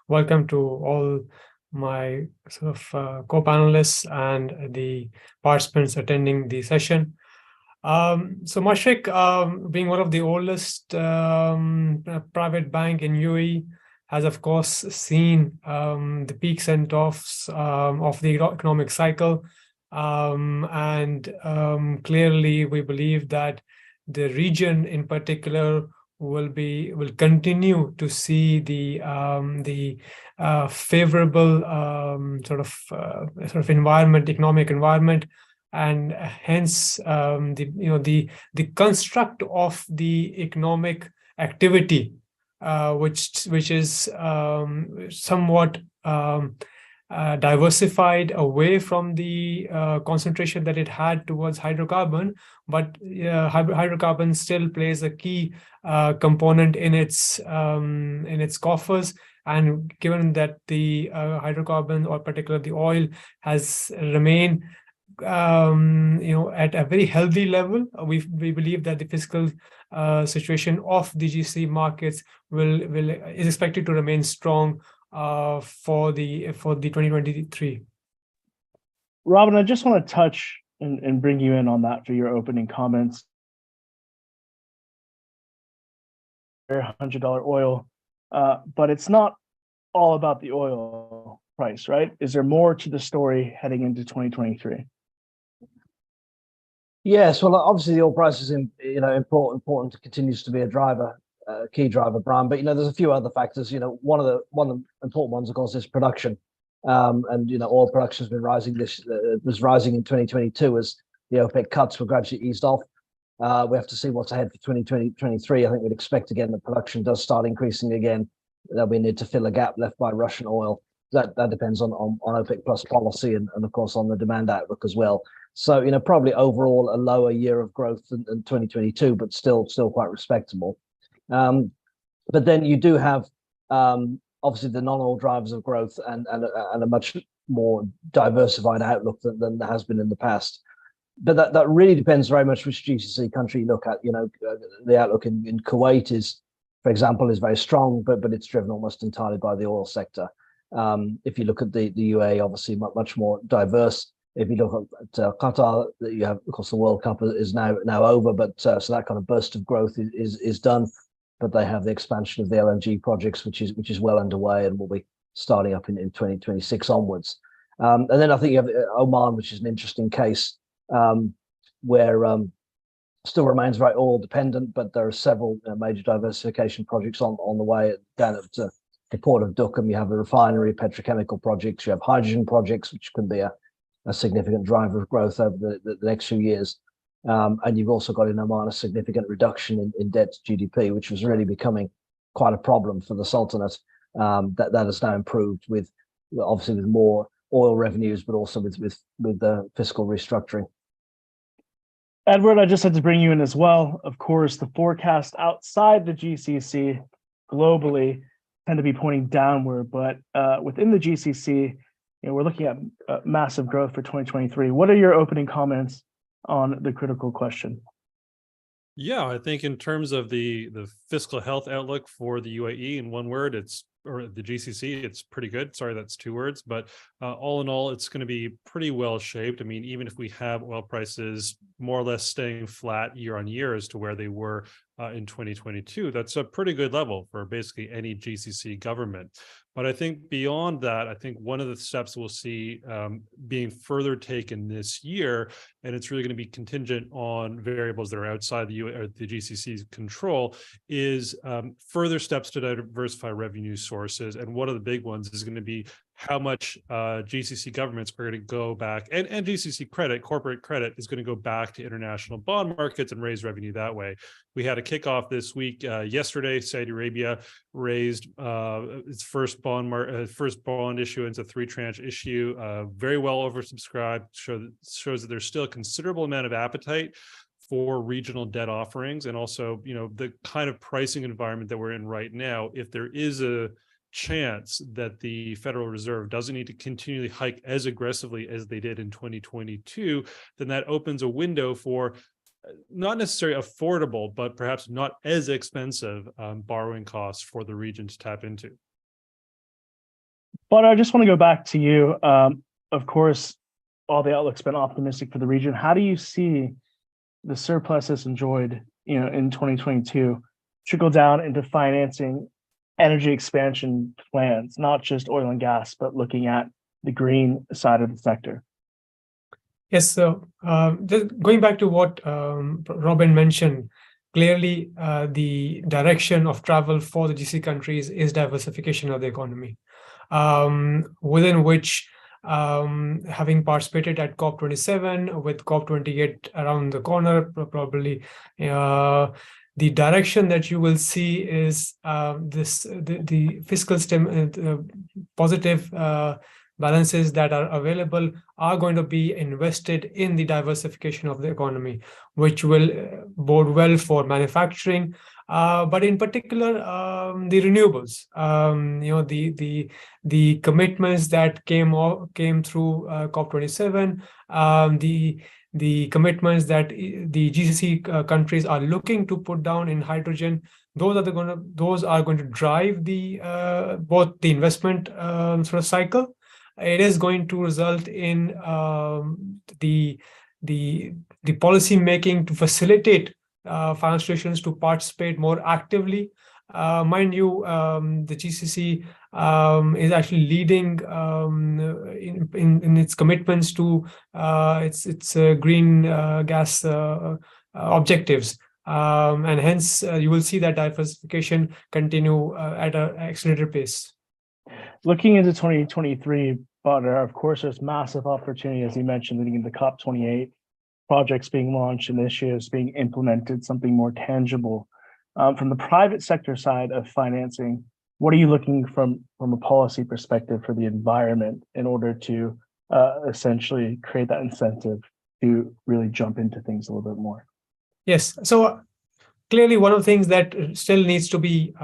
Welcome to all my co-panelists and the participants attending the session. So Mashfiq, being one of the oldest private bank in UAE, has of course seen the peaks and troughs of the economic cycle. And clearly we believe that the region in particular will continue to see the favorable economic environment, and hence the construct of the economic activity, which is somewhat diversified away from the concentration that it had towards hydrocarbon, but hydrocarbon still plays a key component in its coffers. And given that the hydrocarbon, or particularly the oil, has remained at a very healthy level, we believe that the fiscal situation of the GCC markets is expected to remain strong for the 2023. Robin, I just want to touch and bring you in on that for your opening comments. $100 oil, but it's not all about the oil price, right? Is there more to the story heading into 2023? Yes, well, obviously the oil price is important, continues to be a driver, key driver, Brian. But there's a few other factors. One of the important ones, of course, is production. And oil production has been rising. Was rising in 2022 as the OPEC cuts were gradually eased off. We have to see what's ahead for 2023. I think we'd expect again that production does start increasing again. There'll be a need to fill a gap left by Russian oil. That depends on OPEC plus policy and of course on the demand outlook as well. So probably overall a lower year of growth than 2022, but still quite respectable. But then you do have obviously the non-oil drivers of growth and a much more diversified outlook than there has been in the past. But that really depends very much which GCC country you look at. The outlook in Kuwait is, for example, is very strong, but it's driven almost entirely by the oil sector. If you look at the UAE, obviously much more diverse. If you look at Qatar, you have, of course, the World Cup is now over, but so that kind of burst of growth is done. But they have the expansion of the LNG projects, which is well underway and will be starting up in 2026 onwards. And then I think you have Oman, which is an interesting case, where still remains very oil dependent, but there are several major diversification projects on the way down at the port of Duqm. You have the refinery, petrochemical projects, you have hydrogen projects, which can be a significant driver of growth over the next few years. And you've also got in Oman a significant reduction in debt to GDP, which was really becoming quite a problem for the Sultanate. That has now improved with more oil revenues, but also with the fiscal restructuring. Edward, I just had to bring you in as well. Of course, the forecast outside the GCC globally tend to be pointing downward, but within the GCC, we're looking at massive growth for 2023. What are your opening comments on the critical question? Yeah, I think in terms of the fiscal health outlook for the UAE, in one word, or the GCC, it's pretty good. Sorry, that's two words, but all in all, it's going to be pretty well shaped. I mean, even if we have oil prices more or less staying flat year on year as to where they were in 2022, that's a pretty good level for basically any GCC government. But I think beyond that, I think one of the steps we'll see being further taken this year, and it's really going to be contingent on variables that are outside the GCC's control, is further steps to diversify revenue sources. And one of the big ones is going to be how much GCC governments are going to go back, and GCC credit, corporate credit, is going to go back to international bond markets and raise revenue that way. We had a kickoff this week. Yesterday, Saudi Arabia raised its first bond issuance, a 3-tranche issue, very well oversubscribed. Shows that there's still a considerable amount of appetite for regional debt offerings, and also, the kind of pricing environment that we're in right now. If there is a chance that the Federal Reserve doesn't need to continually hike as aggressively as they did in 2022, then that opens a window for not necessarily affordable, but perhaps not as expensive borrowing costs for the region to tap into. But I just want to go back to you. Of course, all the outlook's been optimistic for the region. How do you see the surpluses enjoyed, in 2022 trickle down into financing energy expansion plans, not just oil and gas, but looking at the green side of the sector? Yes, so just going back to what Robin mentioned, clearly the direction of travel for the GCC countries is diversification of the economy, within which, having participated at COP27 with COP28 around the corner, probably the direction that you will see is the fiscal positive balances that are available are going to be invested in the diversification of the economy, which will bode well for manufacturing, but in particular the renewables. The commitments that came through COP27, the commitments that the GCC countries are looking to put down in hydrogen. Those are going to drive the both the investment sort of cycle. It is going to result in the policy making to facilitate financial institutions to participate more actively. Mind you, the GCC is actually leading in its commitments to its green gas objectives. And hence, you will see that diversification continue at an accelerated pace. Looking into 2023, but of course, there's massive opportunity, as you mentioned, leading into COP28, projects being launched, initiatives being implemented, something more tangible. From the private sector side of financing, what are you looking from a policy perspective for the environment in order to essentially create that incentive to really jump into things a little bit more? Yes. So clearly, one of the things that still needs to be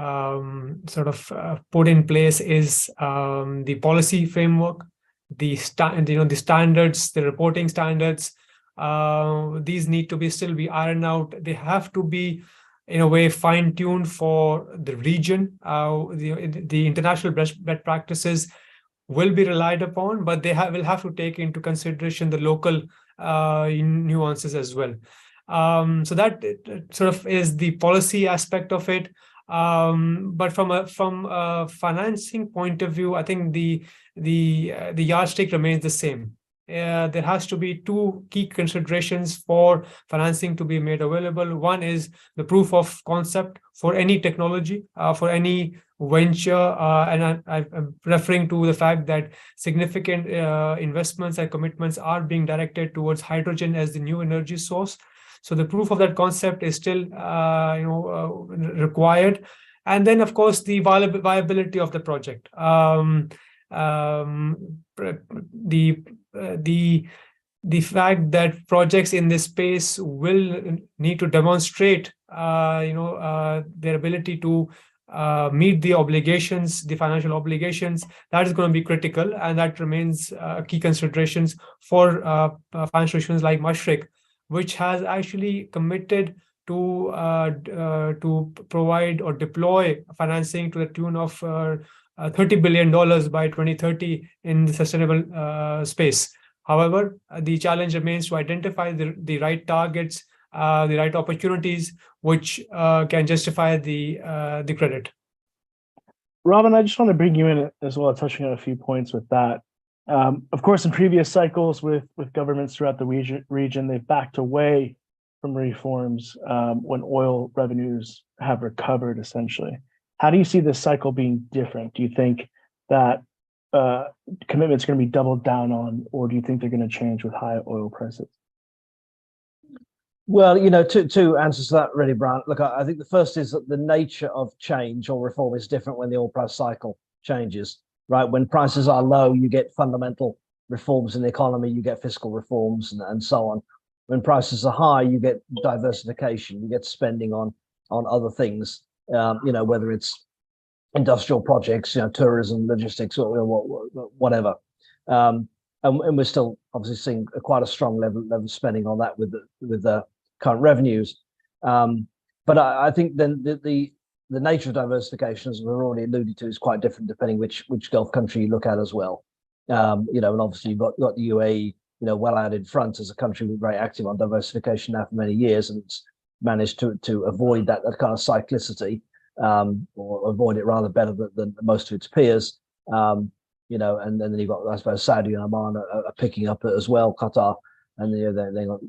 put in place is the policy framework, the standards, the reporting standards. These need to still be ironed out. They have to be, in a way, fine-tuned for the region. The international best practices will be relied upon, but they will have to take into consideration the local nuances as well. So that sort of is the policy aspect of it. But from a financing point of view, I think the yardstick remains the same. There has to be two key considerations for financing to be made available. One is the proof of concept for any technology, for any venture, and I'm referring to the fact that significant investments and commitments are being directed towards hydrogen as the new energy source. So the proof of that concept is still required. And then, of course, the viability of the project. The fact that projects in this space will need to demonstrate their ability to meet the obligations, the financial obligations, that is going to be critical, and that remains key considerations for financial institutions like Mashreq, which has actually committed to provide or deploy financing to the tune of $30 billion by 2030 in the sustainable space. However, the challenge remains to identify the right targets, the right opportunities, which can justify the credit. Robin, I just want to bring you in as well, touching on a few points with that. Of course, in previous cycles with governments throughout the region, they've backed away from reforms when oil revenues have recovered, essentially. How do you see this cycle being different? Do you think that commitments are going to be doubled down on, or do you think they're going to change with high oil prices? Well, two answers to that, really, Brian. Look, I think the first is that the nature of change or reform is different when the oil price cycle changes. Right, when prices are low, you get fundamental reforms in the economy, you get fiscal reforms, and so on. When prices are high, you get diversification, you get spending on other things. Whether it's industrial projects, tourism, logistics, or whatever. And we're still obviously seeing quite a strong level of spending on that with the current revenues. But I think then the the nature of diversification, as we've already alluded to, is quite different depending which Gulf country you look at as well. And obviously you've got the UAE, well out in front as a country very active on diversification now for many years, and it's managed to avoid that kind of cyclicity, or avoid it rather better than most of its peers. And then you've got, I suppose, Saudi and Oman are picking up as well, Qatar, and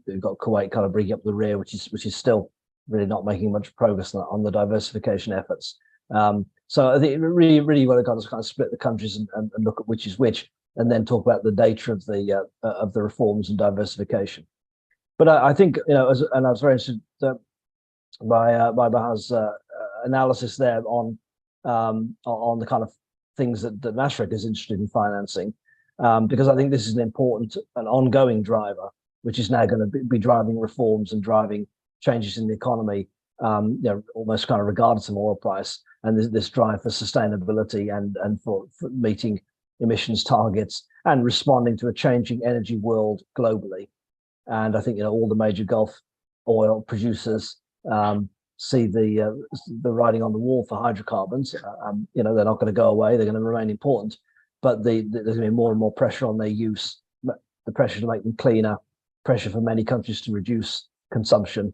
they've got Kuwait kind of bringing up the rear, which is still really not making much progress on the diversification efforts. So I think really want to kind of split the countries and look at which is which, and then talk about the data of the reforms and diversification. But I think, and I was very interested by Baha's analysis there on the kind of things that Mashreq is interested in financing, because I think this is an important and ongoing driver, which is now going to be driving reforms and driving changes in the economy, almost kind of regardless of oil price, and this drive for sustainability and for meeting emissions targets and responding to a changing energy world globally. And I think all the major Gulf oil producers see the writing on the wall for hydrocarbons. They're not going to go away; they're going to remain important. But there's going to be more and more pressure on their use, the pressure to make them cleaner, pressure for many countries to reduce consumption,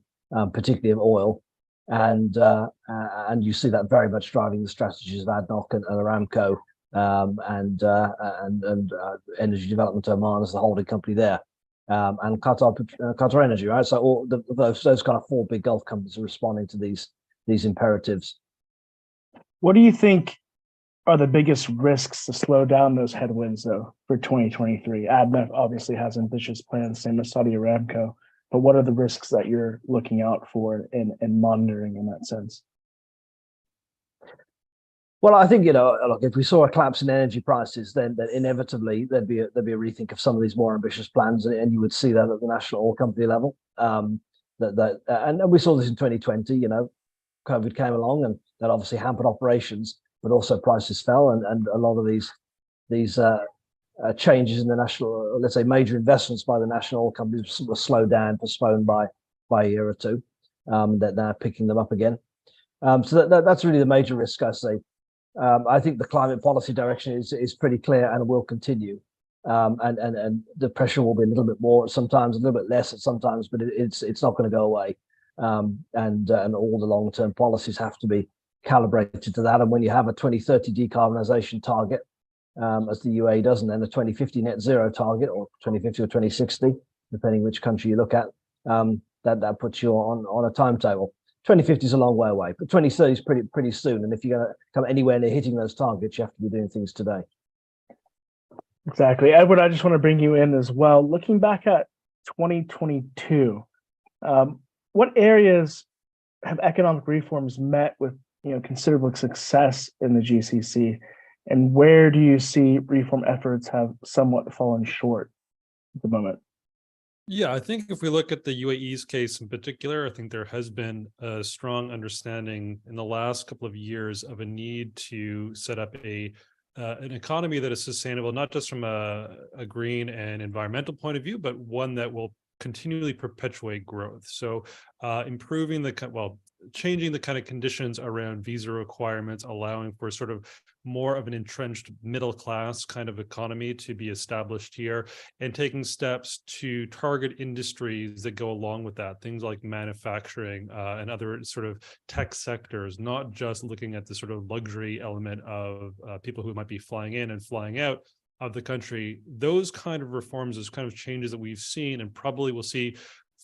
particularly of oil, and you see that very much driving the strategies of ADNOC and Aramco, and Energy Development Oman as the holding company there, and Qatar Energy, right? So all those kind of four big Gulf companies are responding to these imperatives. What do you think are the biggest risks to slow down those headwinds, though, for 2023? ADNOC obviously has ambitious plans, same as Saudi Aramco. But what are the risks that you're looking out for and monitoring in that sense? Well, I think look, if we saw a collapse in energy prices, then inevitably there'd be a rethink of some of these more ambitious plans, and you would see that at the national oil company level. And we saw this in 2020. COVID came along, and that obviously hampered operations, but also prices fell, and a lot of these changes in the national, let's say, major investments by the national oil companies were slowed down, postponed by a year or two. That they're picking them up again. So that's really the major risk, I say. I think the climate policy direction is pretty clear and will continue. And the pressure will be a little bit more at sometimes, a little bit less at sometimes, but it's not going to go away. And all the long-term policies have to be calibrated to that. And when you have a 2030 decarbonisation target, as the UAE does, and then a 2050 net zero target, or 2050 or 2060, depending which country you look at, that puts you on a timetable. 2050 is a long way away, but 2030 is pretty soon. And if you're going to come anywhere near hitting those targets, you have to be doing things today. Exactly. Edward, I just want to bring you in as well. Looking back at 2022, what areas have economic reforms met with considerable success in the GCC, and where do you see reform efforts have somewhat fallen short at the moment? Yeah, I think if we look at the UAE's case in particular, I think there has been a strong understanding in the last couple of years of a need to set up an economy that is sustainable, not just from a green and environmental point of view, but one that will continually perpetuate growth. So improving changing the kind of conditions around visa requirements, allowing for sort of more of an entrenched middle class kind of economy to be established here, and taking steps to target industries that go along with that, things like manufacturing and other sort of tech sectors, not just looking at the sort of luxury element of people who might be flying in and flying out of the country. Those kind of reforms, those kind of changes that we've seen, and probably will see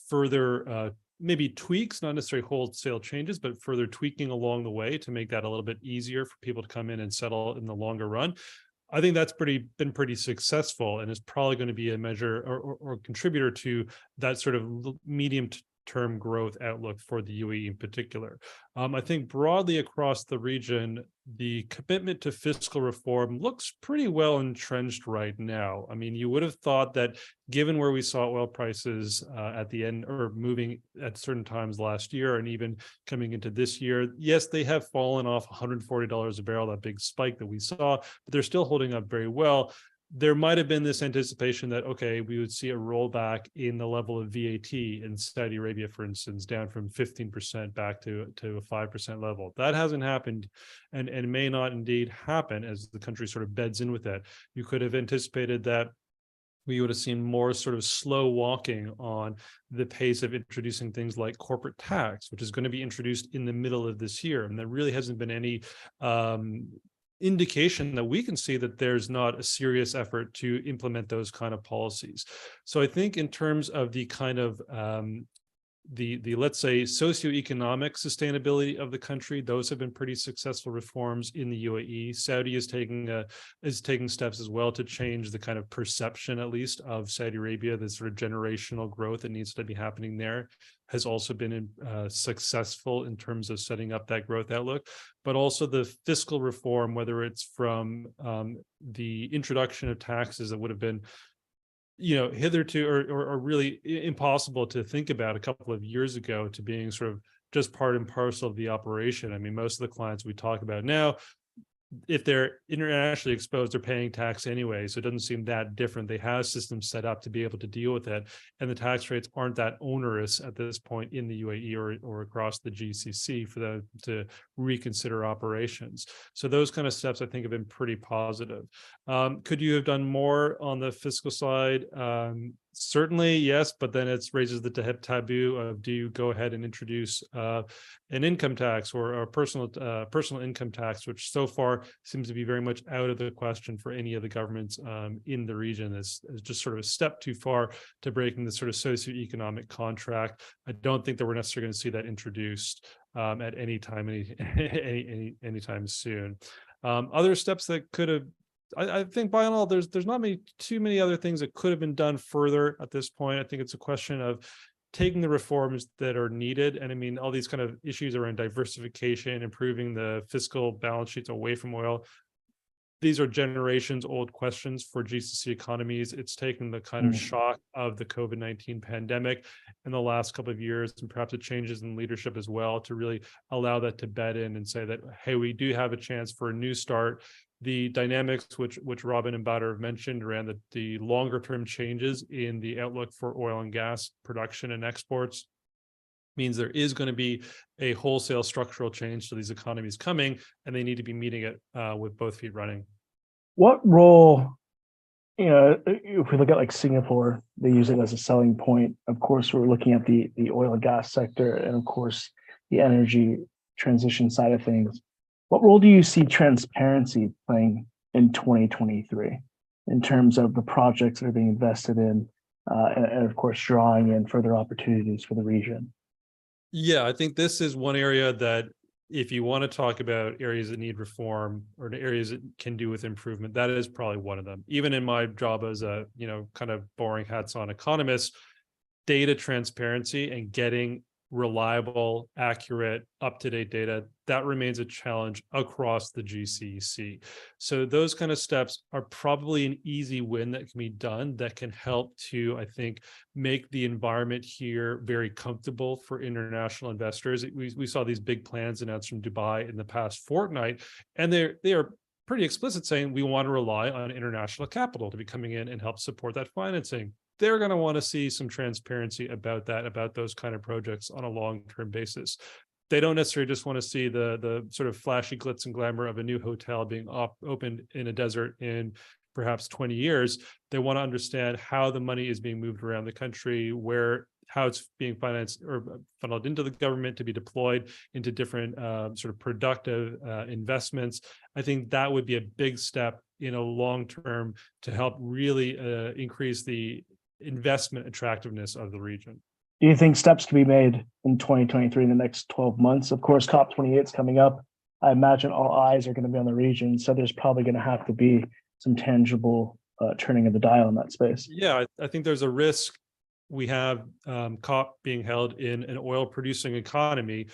further maybe tweaks, not necessarily wholesale changes, but further tweaking along the way to make that a little bit easier for people to come in and settle in the longer run. I think that's been pretty successful, and is probably going to be a measure or contributor to that sort of medium-term growth outlook for the UAE in particular. I think broadly across the region, the commitment to fiscal reform looks pretty well entrenched right now. I mean, you would have thought that given where we saw oil prices at the end, or moving at certain times last year and even coming into this year, yes, they have fallen off $140 a barrel, that big spike that we saw, but they're still holding up very well. there might have been this anticipation that, okay, we would see a rollback in the level of VAT in Saudi Arabia, for instance, down from 15% back to a 5% level. That hasn't happened, and may not indeed happen as the country sort of beds in with that. You could have anticipated that we would have seen more sort of slow walking on the pace of introducing things like corporate tax, which is going to be introduced in the middle of this year. And there really hasn't been any indication that we can see that there's not a serious effort to implement those kind of policies. So I think in terms of the kind of the let's say socioeconomic sustainability of the country, those have been pretty successful reforms in the UAE. Saudi is taking steps as well to change the kind of perception, at least, of Saudi Arabia. The sort of generational growth that needs to be happening there has also been successful in terms of setting up that growth outlook. But also the fiscal reform, whether it's from the introduction of taxes that would have been hitherto or really impossible to think about a couple of years ago, to being sort of just part and parcel of the operation. I mean, most of the clients we talk about now, if they're internationally exposed, they're paying tax anyway. So it doesn't seem that different. They have systems set up to be able to deal with it. And the tax rates aren't that onerous at this point in the UAE or across the GCC for them to reconsider operations. So those kind of steps, I think, have been pretty positive. Could you have done more on the fiscal side? Certainly, yes, but then it raises the taboo of, do you go ahead and introduce an income tax or a personal income tax, which so far seems to be very much out of the question for any of the governments in the region. Is just sort of a step too far to breaking the sort of socioeconomic contract. I don't think that we're necessarily going to see that introduced at any time, anytime soon. Other steps that could have, I think by and all, there's not too many other things that could have been done further at this point. I think it's a question of taking the reforms that are needed. And I mean, all these kind of issues around diversification, improving the fiscal balance sheets away from oil. These are generations old questions for GCC economies. It's taken the kind of shock of the COVID-19 pandemic in the last couple of years, and perhaps the changes in leadership as well, to really allow that to bed in and say that, hey, we do have a chance for a new start. The dynamics which Robin and Bader have mentioned around the longer term changes in the outlook for oil and gas production and exports means there is going to be a wholesale structural change to these economies coming, and they need to be meeting it with both feet running. What role, if we look at like Singapore, they use it as a selling point. Of course, we're looking at the oil and gas sector, and of course, the energy transition side of things. What role do you see transparency playing in 2023 in terms of the projects that are being invested in, and of course, drawing in further opportunities for the region? Yeah, I think this is one area that, if you want to talk about areas that need reform or areas that can do with improvement, that is probably one of them. Even in my job as a, kind of boring hats on economist, data transparency and getting reliable, accurate, up-to-date data, that remains a challenge across the GCC. So those kind of steps are probably an easy win that can be done, that can help to, I think, make the environment here very comfortable for international investors. We saw these big plans announced from Dubai in the past fortnight, and they are pretty explicit, saying we want to rely on international capital to be coming in and help support that financing. They're going to want to see some transparency about that, about those kind of projects on a long-term basis. They don't necessarily just want to see the sort of flashy glitz and glamour of a new hotel being opened in a desert in perhaps 20 years. They want to understand how the money is being moved around the country, how it's being financed or funneled into the government to be deployed into different sort of productive investments. I think that would be a big step in a long term to help really increase the investment attractiveness of the region. Do you think steps can be made in 2023 in the next 12 months? Of course, COP28 is coming up. I imagine all eyes are going to be on the region, so there's probably going to have to be some tangible turning of the dial in that space. Yeah, I think there's a risk. We have COP being held in an oil producing economy.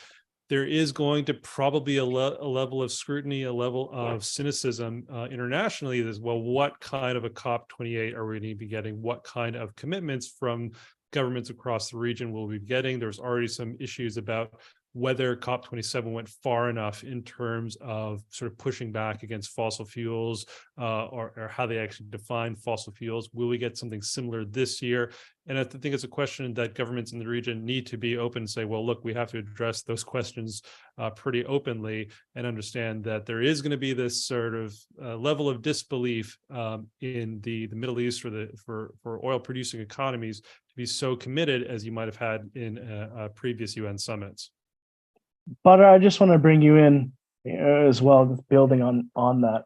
There is going to probably a level of scrutiny, a level of cynicism internationally as well. What kind of a COP28 are we going to be getting? What kind of commitments from governments across the region will we be getting? There's already some issues about whether COP27 went far enough in terms of sort of pushing back against fossil fuels, or how they actually define fossil fuels. Will we get something similar this year? And I think it's a question that governments in the region need to be open and say, well, look, we have to address those questions pretty openly and understand that there is going to be this sort of level of disbelief in the Middle East for oil producing economies to be so committed as you might have had in previous UN summits. But I just want to bring you in as well, just building on that.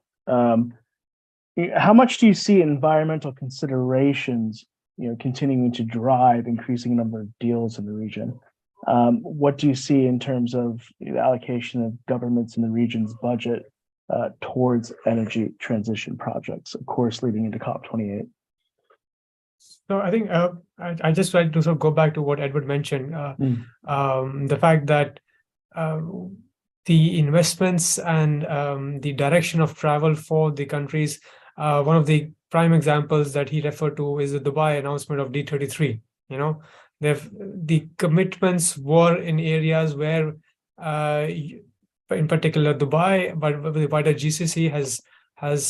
How much do you see environmental considerations, continuing to drive increasing number of deals in the region? What do you see in terms of the allocation of governments in the region's budget towards energy transition projects, of course, leading into COP28? So I think I just like to sort of go back to what Edward mentioned, the fact that the investments and the direction of travel for the countries. One of the prime examples that he referred to is the Dubai announcement of D33. The commitments were in areas where, in particular, Dubai, but the wider GCC has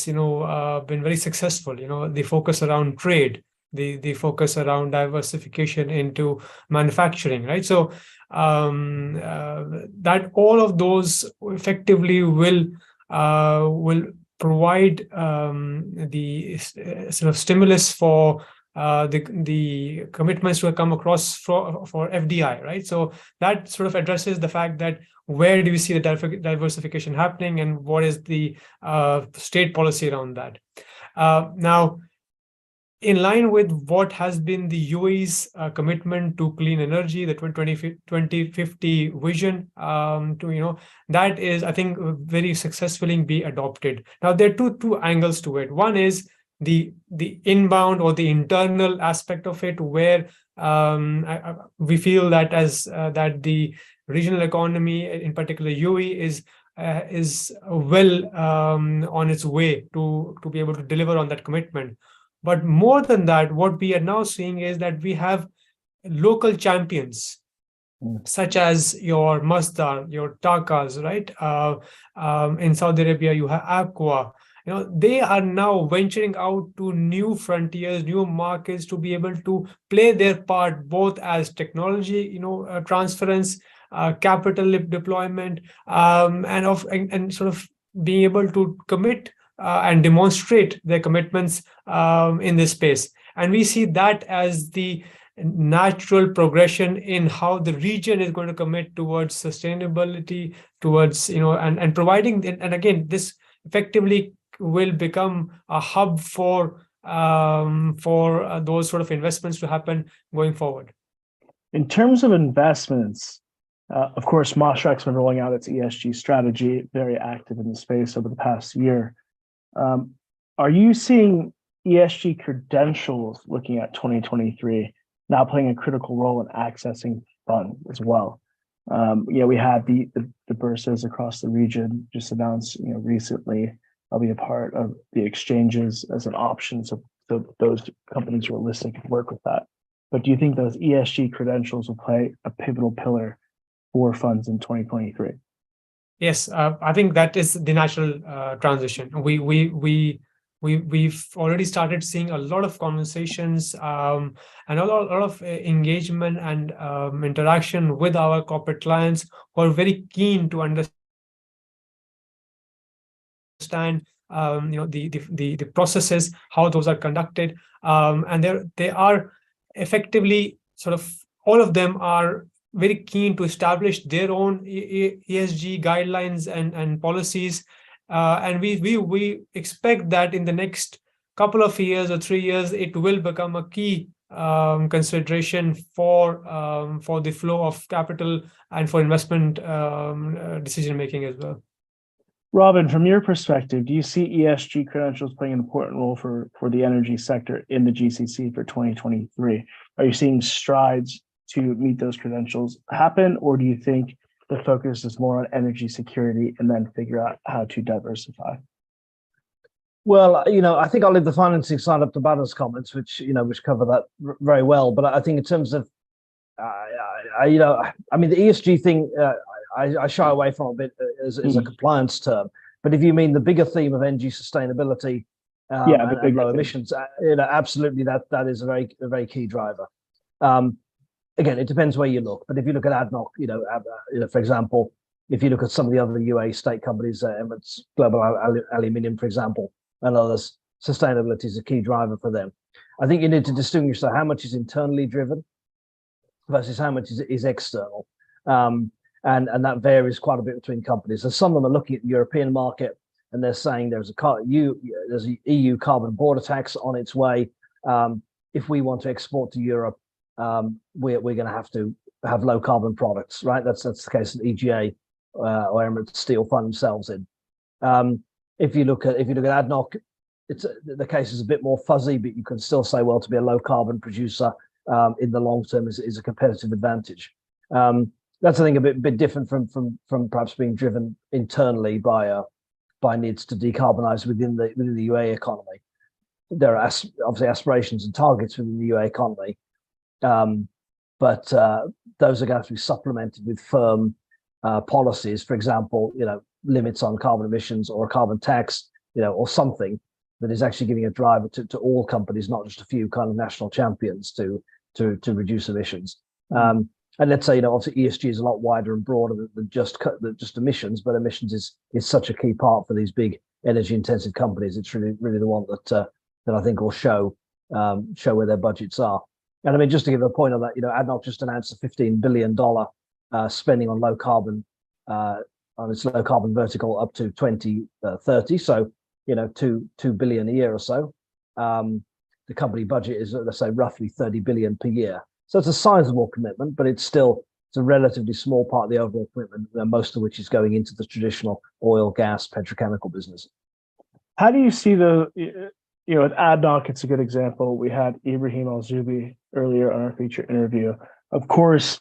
been very successful. The focus around trade, the focus around diversification into manufacturing, right? So that all of those effectively will provide the sort of stimulus for the commitments to come across for FDI, right? So that sort of addresses the fact that where do we see the diversification happening and what is the state policy around that? Now, in line with what has been the UAE's commitment to clean energy, the 2050 vision, that is, I think, very successfully be adopted. Now, there are two angles to it. One is the inbound or the internal aspect of it, where we feel that that the regional economy, in particular UAE, is well on its way to be able to deliver on that commitment. But more than that, what we are now seeing is that we have local champions, such as your Masdar, your Takas, right? In Saudi Arabia, you have Aqua. They are now venturing out to new frontiers, new markets, to be able to play their part both as technology, transference, capital deployment, and sort of being able to commit and demonstrate their commitments in this space. And we see that as the natural progression in how the region is going to commit towards sustainability, towards, and providing, and again, this effectively will become a hub for those sort of investments to happen going forward. In terms of investments, of course, Mashrek's been rolling out its ESG strategy, very active in the space over the past year. Are you seeing ESG credentials looking at 2023 now playing a critical role in accessing funds as well? We had the bourses across the region just announced, recently. I'll be a part of the exchanges as an option, so those companies who are listed can work with that. But do you think those ESG credentials will play a pivotal pillar for funds in 2023? Yes, I think that is the natural transition. We've already started seeing a lot of conversations and a lot of engagement and interaction with our corporate clients who are very keen to understand the processes, how those are conducted, and they are effectively sort of, all of them are very keen to establish their own ESG guidelines and policies, and we expect that in the next couple of years or 3 years it will become a key consideration for the flow of capital and for investment decision making as well. Robin, from your perspective, do you see ESG credentials playing an important role for the energy sector in the GCC for 2023? Are you seeing strides to meet those credentials happen, or do you think the focus is more on energy security and then figure out how to diversify? Well, I think I'll leave the financing side up to Badr's comments, which cover that very well. But I think in terms of, I mean, the ESG thing, I shy away from a bit as a compliance term. But if you mean the bigger theme of energy sustainability and low emissions, absolutely that is a very key driver. Again, it depends where you look. But if you look at ADNOC, for example, if you look at some of the other UAE state companies, Emirates Global Aluminium, for example, and others, sustainability is a key driver for them. I think you need to distinguish how much is internally driven versus how much is external. And that varies quite a bit between companies. So some of them are looking at the European market and they're saying there's an EU carbon border tax on its way. If we want to export to Europe, we're going to have low carbon products, right? That's the case that EGA or Emirates Steel find themselves in. If you look at ADNOC, the case is a bit more fuzzy, but you can still say, well, to be a low carbon producer in the long term is a competitive advantage. That's, I think, a bit different from perhaps being driven internally by needs to decarbonize within the UAE economy. There are obviously aspirations and targets within the UAE economy, but those are going to have to be supplemented with firm policies. For example, limits on carbon emissions or a carbon tax, or something that is actually giving a driver to all companies, not just a few kind of national champions to reduce emissions. And let's say, obviously ESG is a lot wider and broader than just emissions, but emissions is such a key part for these big energy intensive companies. It's really the one that I think will show where their budgets are. And I mean, just to give a point on that, ADNOC just announced a $15 billion spending on low carbon on its low carbon vertical up to 2030. So, $2 billion a year or so. The company budget is, let's say, roughly 30 billion per year. So it's a sizable commitment, but it's a relatively small part of the overall commitment, most of which is going into the traditional oil, gas, petrochemical business. How do you see at ADNOC, it's a good example. We had Ibrahim Al-Zubi earlier on our feature interview. Of course,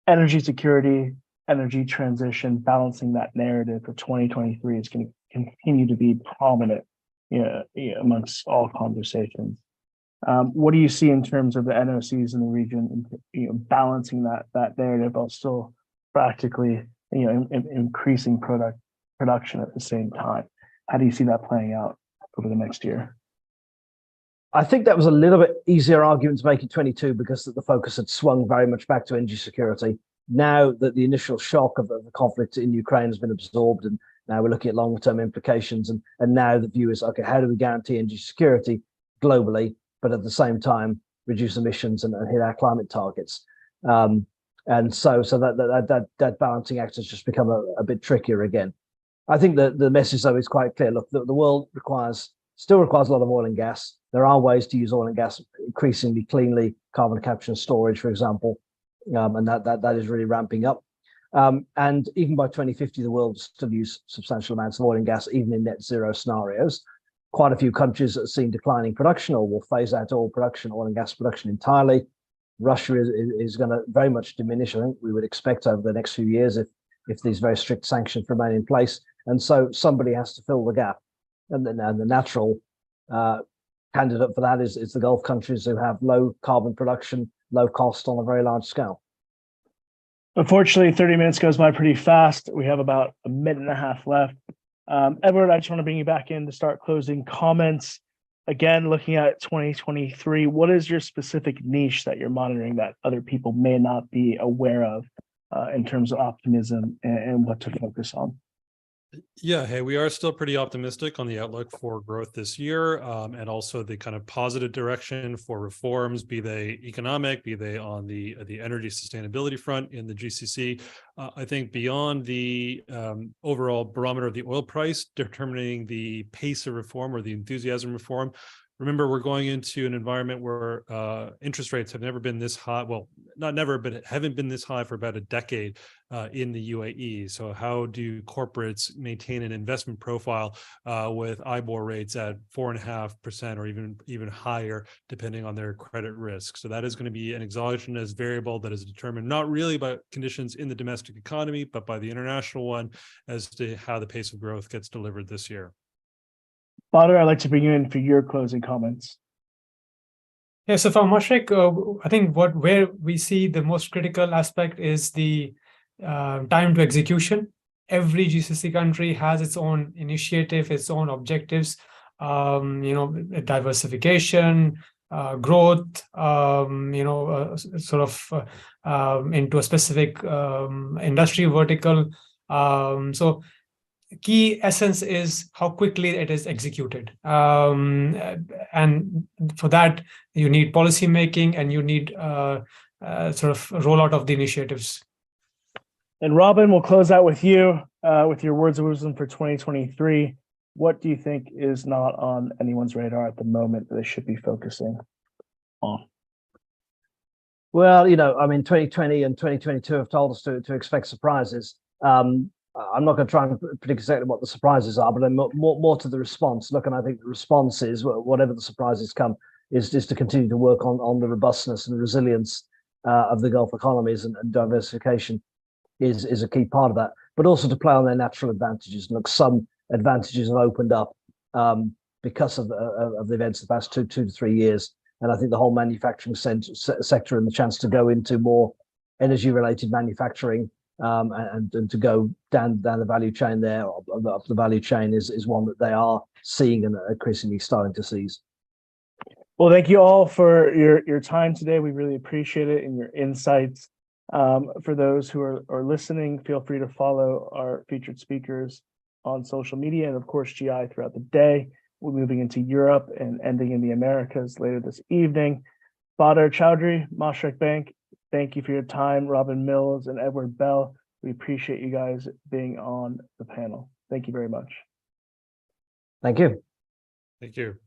energy security, energy transition, balancing that narrative for 2023 is going to continue to be prominent amongst all conversations. What do you see in terms of the NOCs in the region, balancing that narrative while still practically, increasing production at the same time? How do you see that playing out over the next year? I think that was a little bit easier argument to make in 22 because the focus had swung very much back to energy security. Now that the initial shock of the conflict in Ukraine has been absorbed, and now we're looking at longer term implications, and now the view is, okay, how do we guarantee energy security globally, but at the same time reduce emissions and hit our climate targets? And so that balancing act has just become a bit trickier again. I think that the message though is quite clear. Look, the world still requires a lot of oil and gas. There are ways to use oil and gas increasingly cleanly, carbon capture and storage, for example, and that is really ramping up. And even by 2050, the world will still use substantial amounts of oil and gas, even in net zero scenarios. Quite a few countries have seen declining production or will phase out oil and gas production entirely. Russia is going to very much diminish. I think we would expect over the next few years if these very strict sanctions remain in place. And so somebody has to fill the gap. And the natural candidate for that is the Gulf countries who have low carbon production, low cost on a very large scale. Unfortunately, 30 minutes goes by pretty fast. We have about a minute and a half left. Edward, I just want to bring you back in to start closing comments. Again, looking at 2023, what is your specific niche that you're monitoring that other people may not be aware of in terms of optimism and what to focus on? Yeah, hey, we are still pretty optimistic on the outlook for growth this year, and also the kind of positive direction for reforms, be they economic, be they on the energy sustainability front in the GCC. I think beyond the overall barometer of the oil price determining the pace of reform or the enthusiasm reform, remember, we're going into an environment where interest rates have never been this high. Well, not never, but haven't been this high for about a decade in the UAE. So how do corporates maintain an investment profile with IBOR rates at 4.5% or even higher, depending on their credit risk? So that is going to be an exogenous variable that is determined not really by conditions in the domestic economy, but by the international one as to how the pace of growth gets delivered this year. Badr, I'd like to bring you in for your closing comments. Yeah, so for Mashreq, I think where we see the most critical aspect is the time to execution. Every GCC country has its own initiative, its own objectives. Diversification, growth. Into a specific industry vertical. So key essence is how quickly it is executed, and for that you need policy making and you need sort of rollout of the initiatives. And Robin, we'll close out with you with your words of wisdom for 2023. What do you think is not on anyone's radar at the moment that they should be focusing on? Well, 2020 and 2022 have told us to expect surprises. I'm not going to try and predict exactly what the surprises are, but more to the response. Look, and I think the response is, whatever the surprises come, is to continue to work on the robustness and resilience of the Gulf economies, and diversification is a key part of that, but also to play on their natural advantages. Look, some advantages have opened up because of the events of the past two to 3 years. And I think the whole manufacturing sector and the chance to go into more energy-related manufacturing and to go down the value chain there, up the value chain is one that they are seeing and increasingly starting to seize. Well, thank you all for your time today. We really appreciate it and your insights. For those who are listening, feel free to follow our featured speakers on social media and, of course, GI throughout the day. We're moving into Europe and ending in the Americas later this evening. Badr Chowdhury, Mashreq Bank, thank you for your time. Robin Mills and Edward Bell, we appreciate you guys being on the panel. Thank you very much. Thank you. Thank you.